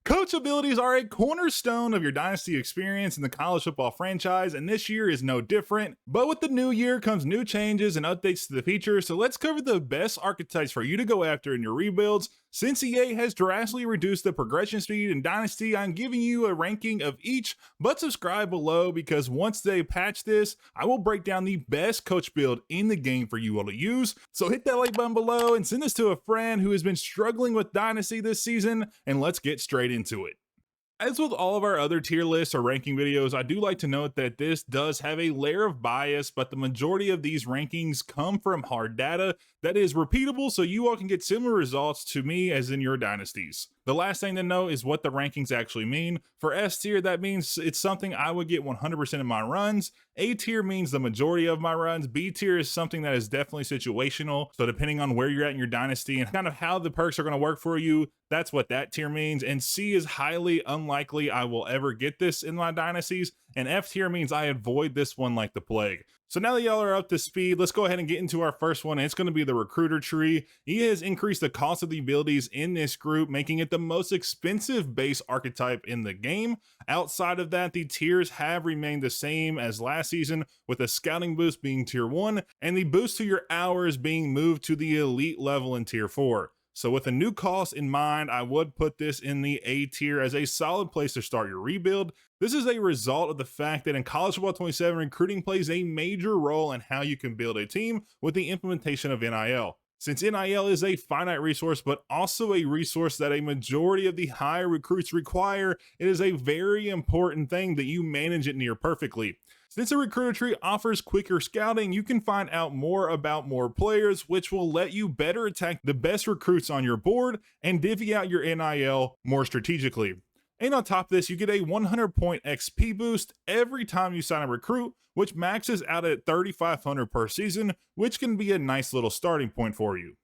Coach abilities are a cornerstone of your Dynasty experience in the college football franchise, and this year is no different. But with the new year comes new changes and updates to the features, so let's cover the best archetypes for you to go after in your rebuilds. Since EA has drastically reduced the progression speed in Dynasty, I'm giving you a ranking of each, but subscribe below because once they patch this, I will break down the best coach build in the game for you all to use. So hit that like button below and send this to a friend who has been struggling with Dynasty this season, and let's get straight into it. As with all of our other tier lists or ranking videos, I do like to note that this does have a layer of bias, but the majority of these rankings come from hard data that is repeatable, so you all can get similar results to me as in your dynasties. The last thing to know is what the rankings actually mean. For S tier, that means it's something I would get 100% of my runs. A tier means the majority of my runs. B tier is something that is definitely situational, so depending on where you're at in your dynasty and kind of how the perks are going to work for you, that's what that tier means. And C is highly unlikely I will ever get this in my dynasties. And F tier means I avoid this one like the plague. So now that y'all are up to speed, let's go ahead and get into our first one. It's going to be the recruiter tree. He has increased the cost of the abilities in this group, making it the most expensive base archetype in the game. Outside of that, the tiers have remained the same as last season, with a scouting boost being tier 1 and the boost to your hours being moved to the elite level in tier 4. So with a new cost in mind, I would put this in the A tier as a solid place to start your rebuild. This is a result of the fact that in College Football 27, recruiting plays a major role in how you can build a team with the implementation of NIL. Since NIL is a finite resource, but also a resource that a majority of the high recruits require, it is a very important thing that you manage it near perfectly. Since a recruiter tree offers quicker scouting, you can find out more about more players, which will let you better attack the best recruits on your board and divvy out your NIL more strategically. And on top of this, you get a 100 point XP boost every time you sign a recruit, which maxes out at 3,500 per season, which can be a nice little starting point for you.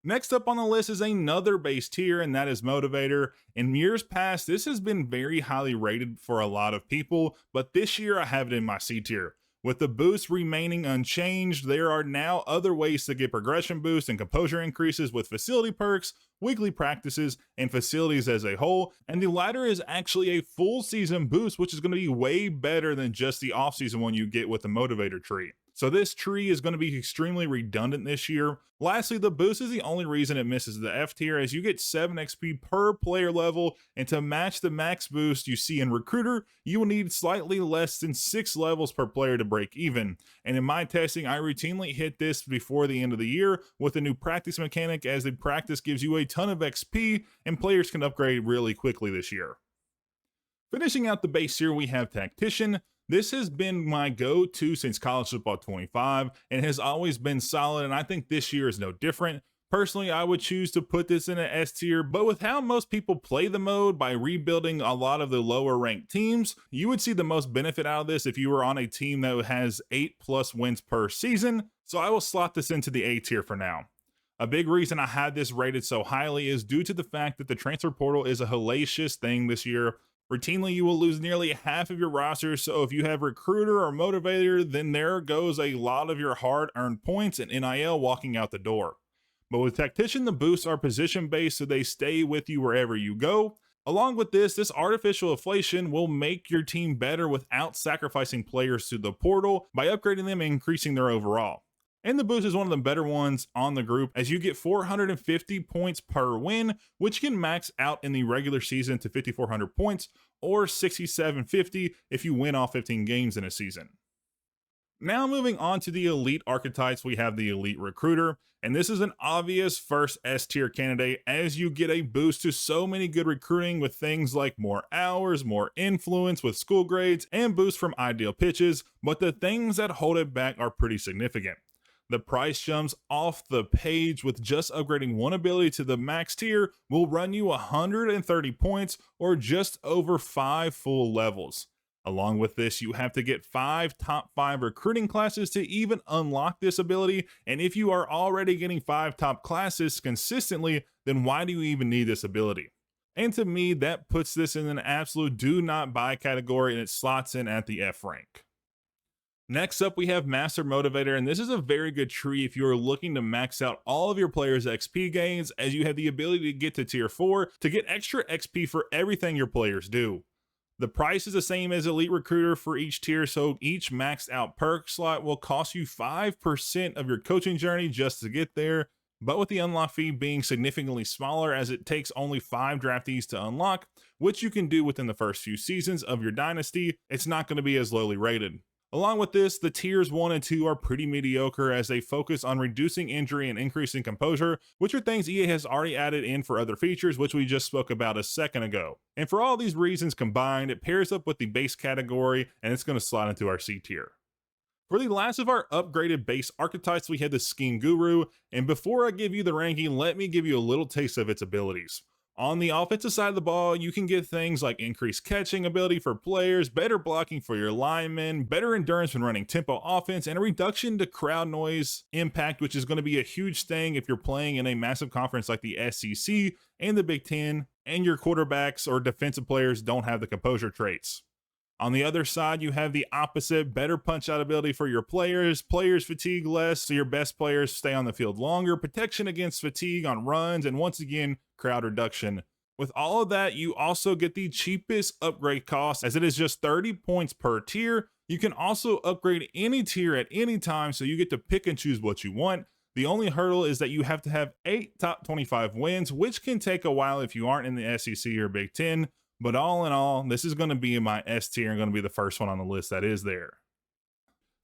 Next up on the list is another base tier, and that is Motivator. In years past, this has been very highly rated for a lot of people, but this year I have it in my C tier. With the boost remaining unchanged, there are now other ways to get progression boosts and composure increases with facility perks, weekly practices, and facilities as a whole, and the latter is actually a full season boost, which is going to be way better than just the off-season one you get with the Motivator tree. So this tree is going to be extremely redundant this year. Lastly, the boost is the only reason it misses the F tier, as you get 7 XP per player level, and to match the max boost you see in Recruiter, you will need slightly less than 6 levels per player to break even. And in my testing, I routinely hit this before the end of the year with a new practice mechanic, as the practice gives you a ton of XP and players can upgrade really quickly this year. Finishing out the base here, we have Tactician. This has been my go-to since College Football 25 and has always been solid, and I think this year is no different. Personally, I would choose to put this in an S tier, but with how most people play the mode by rebuilding a lot of the lower ranked teams, you would see the most benefit out of this if you were on a team that has 8+ wins per season, so I will slot this into the A tier for now. A big reason I had this rated so highly is due to the fact that the transfer portal is a hellacious thing this year. Routinely, you will lose nearly half of your roster, so if you have Recruiter or Motivator, then there goes a lot of your hard-earned points and NIL walking out the door. But with Tactician, the boosts are position-based, so they stay with you wherever you go. Along with this artificial inflation will make your team better without sacrificing players to the portal by upgrading them and increasing their overall. And the boost is one of the better ones on the group, as you get 450 points per win, which can max out in the regular season to 5,400 points or 6,750 if you win all 15 games in a season. Now moving on to the elite archetypes, we have the elite recruiter, and this is an obvious first S tier candidate, as you get a boost to so many good recruiting with things like more hours, more influence with school grades, and boosts from ideal pitches, but the things that hold it back are pretty significant. The price jumps off the page, with just upgrading one ability to the max tier will run you 130 points or just over 5 full levels. Along with this, you have to get 5 top 5 recruiting classes to even unlock this ability, and if you are already getting 5 top classes consistently, then why do you even need this ability? And to me, that puts this in an absolute do not buy category, and it slots in at the F rank. Next up, we have Master Motivator, and this is a very good tree if you are looking to max out all of your players' XP gains, as you have the ability to get to tier 4 to get extra XP for everything your players do. The price is the same as Elite Recruiter for each tier, so each maxed out perk slot will cost you 5% of your coaching journey just to get there, but with the unlock fee being significantly smaller as it takes only 5 draftees to unlock, which you can do within the first few seasons of your dynasty, it's not going to be as lowly rated. Along with this, the tiers 1 and 2 are pretty mediocre as they focus on reducing injury and increasing composure, which are things EA has already added in for other features, which we just spoke about a second ago. And for all these reasons combined, it pairs up with the base category and it's going to slide into our C tier. For the last of our upgraded base archetypes, we have the Scheme Guru, and before I give you the ranking, let me give you a little taste of its abilities. On the offensive side of the ball, you can get things like increased catching ability for players, better blocking for your linemen, better endurance when running tempo offense, and a reduction to crowd noise impact, which is going to be a huge thing if you're playing in a massive conference like the SEC and the Big Ten, and your quarterbacks or defensive players don't have the composure traits. On the other side, you have the opposite, better punch-out ability for your players. Players fatigue less, so your best players stay on the field longer, protection against fatigue on runs, and once again, crowd reduction. With all of that, you also get the cheapest upgrade cost, as it is just 30 points per tier. You can also upgrade any tier at any time, so you get to pick and choose what you want. The only hurdle is that you have to have 8 top 25 wins, which can take a while if you aren't in the SEC or Big Ten. But all in all, this is going to be in my S tier and going to be the first one on the list that is there.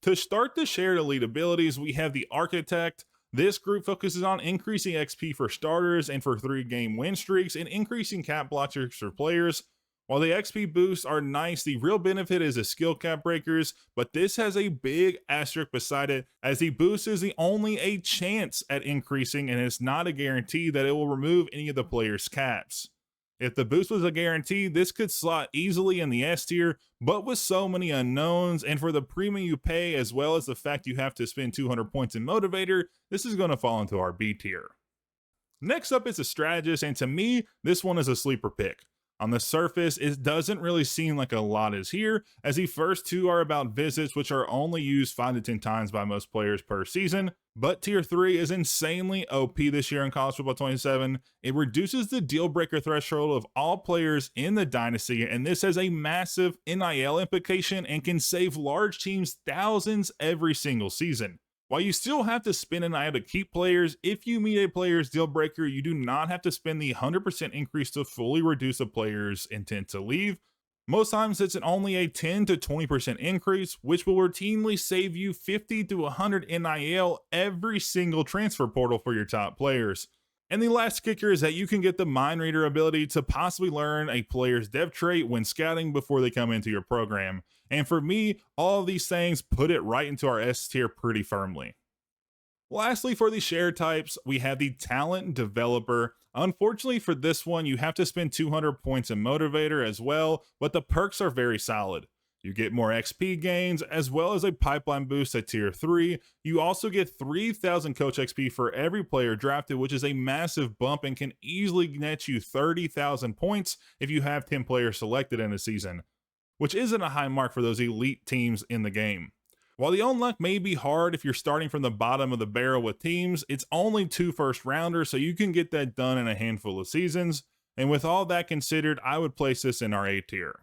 To start the shared elite abilities, we have the Architect. This group focuses on increasing XP for starters and for 3-game win streaks and increasing cap blockers for players. While the XP boosts are nice, the real benefit is the skill cap breakers, but this has a big asterisk beside it, as the boost is only a chance at increasing and it's not a guarantee that it will remove any of the player's caps. If the boost was a guarantee, this could slot easily in the S tier, but with so many unknowns and for the premium you pay as well as the fact you have to spend 200 points in Motivator, this is going to fall into our B tier. Next up is a Strategist, and to me, this one is a sleeper pick. On the surface, it doesn't really seem like a lot is here, as the first 2 are about visits, which are only used 5 to 10 times by most players per season. But tier 3 is insanely OP this year in College Football 27. It reduces the deal breaker threshold of all players in the Dynasty, and this has a massive NIL implication and can save large teams thousands every single season. While you still have to spend an NIL to keep players, if you meet a player's deal breaker, you do not have to spend the 100% increase to fully reduce a player's intent to leave. Most times it's only a 10 to 20% increase, which will routinely save you 50 to 100 NIL every single transfer portal for your top players. And the last kicker is that you can get the mind reader ability to possibly learn a player's dev trait when scouting before they come into your program. And for me, all of these things put it right into our S tier pretty firmly. Lastly, for the share types, we have the Talent Developer. Unfortunately for this one, you have to spend 200 points in Motivator as well, but the perks are very solid. You get more XP gains, as well as a pipeline boost at tier 3. You also get 3,000 coach XP for every player drafted, which is a massive bump and can easily net you 30,000 points if you have 10 players selected in a season, which isn't a high mark for those elite teams in the game. While the unlock may be hard if you're starting from the bottom of the barrel with teams, it's only 2 first rounders, so you can get that done in a handful of seasons. And with all that considered, I would place this in our A tier.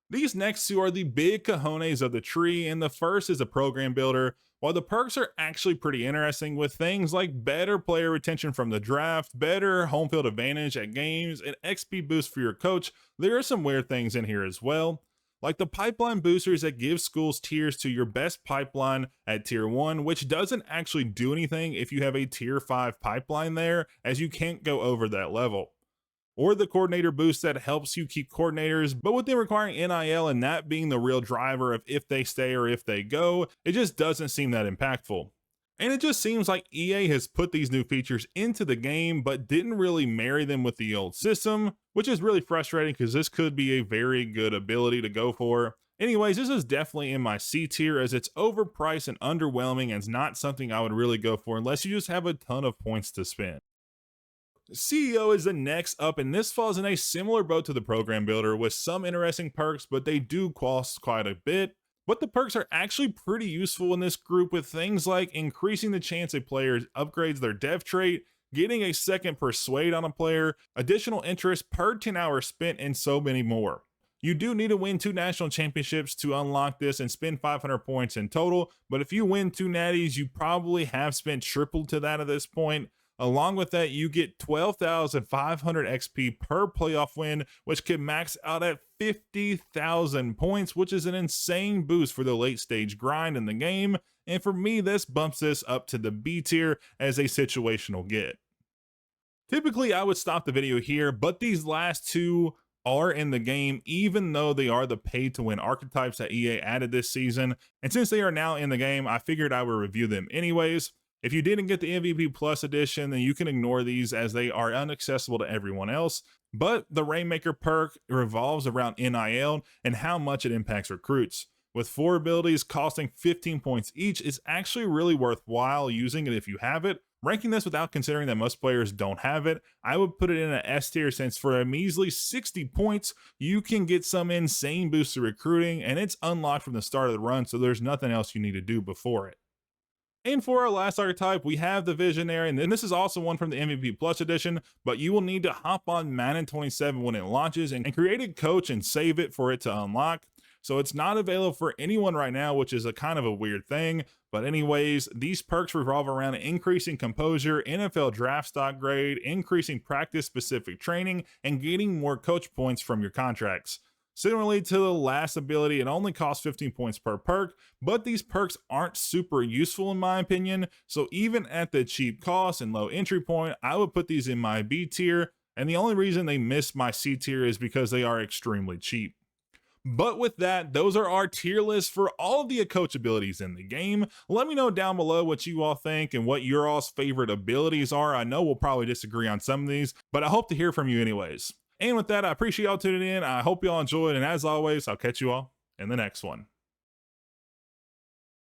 These next 2 are the big cojones of the tree, and the first is a program builder. While the perks are actually pretty interesting with things like better player retention from the draft, better home field advantage at games, and XP boost for your coach, there are some weird things in here as well. Like the pipeline boosters that give schools tiers to your best pipeline at tier 1, which doesn't actually do anything if you have a tier 5 pipeline there, as you can't go over that level. Or the coordinator boost that helps you keep coordinators, but with them requiring NIL and that being the real driver of if they stay or if they go, it just doesn't seem that impactful. And it just seems like EA has put these new features into the game, but didn't really marry them with the old system, which is really frustrating because this could be a very good ability to go for. Anyways, this is definitely in my C tier as it's overpriced and underwhelming and it's not something I would really go for unless you just have a ton of points to spend. CEO is the next up, and this falls in a similar boat to the program builder with some interesting perks, but they do cost quite a bit. But the perks are actually pretty useful in this group, with things like increasing the chance a player upgrades their dev trait, getting a second persuade on a player, additional interest per 10 hours spent, and so many more. You do need to win 2 national championships to unlock this and spend 500 points in total, but if you win 2 natties, you probably have spent triple to that at this point. Along with that, you get 12,500 XP per playoff win, which can max out at 50,000 points, which is an insane boost for the late stage grind in the game. And for me, this bumps this up to the B tier as a situational get. Typically, I would stop the video here, but these last two are in the game, even though they are the pay to win archetypes that EA added this season. And since they are now in the game, I figured I would review them anyways. If you didn't get the MVP Plus edition, then you can ignore these as they are inaccessible to everyone else. But the Rainmaker perk revolves around NIL and how much it impacts recruits. With 4 abilities costing 15 points each, it's actually really worthwhile using it if you have it. Ranking this without considering that most players don't have it, I would put it in an S tier, since for a measly 60 points, you can get some insane boost to recruiting, and it's unlocked from the start of the run, so there's nothing else you need to do before it. And for our last archetype, we have the Visionary, and this is also one from the MVP Plus edition, but you will need to hop on Madden 27 when it launches and create a coach and save it for it to unlock. So it's not available for anyone right now, which is a kind of a weird thing. But anyways, these perks revolve around increasing composure, NFL draft stock grade, increasing practice specific training, and gaining more coach points from your contracts. Similarly to the last ability, it only costs 15 points per perk, but these perks aren't super useful in my opinion, so even at the cheap cost and low entry point, I would put these in my B tier, and the only reason they miss my C tier is because they are extremely cheap. But with that, those are our tier lists for all of the coach abilities in the game. Let me know down below what you all think and what your all's favorite abilities are. I know we'll probably disagree on some of these, but I hope to hear from you anyways. And with that, I appreciate y'all tuning in. I hope y'all enjoyed, and as always, I'll catch you all in the next one.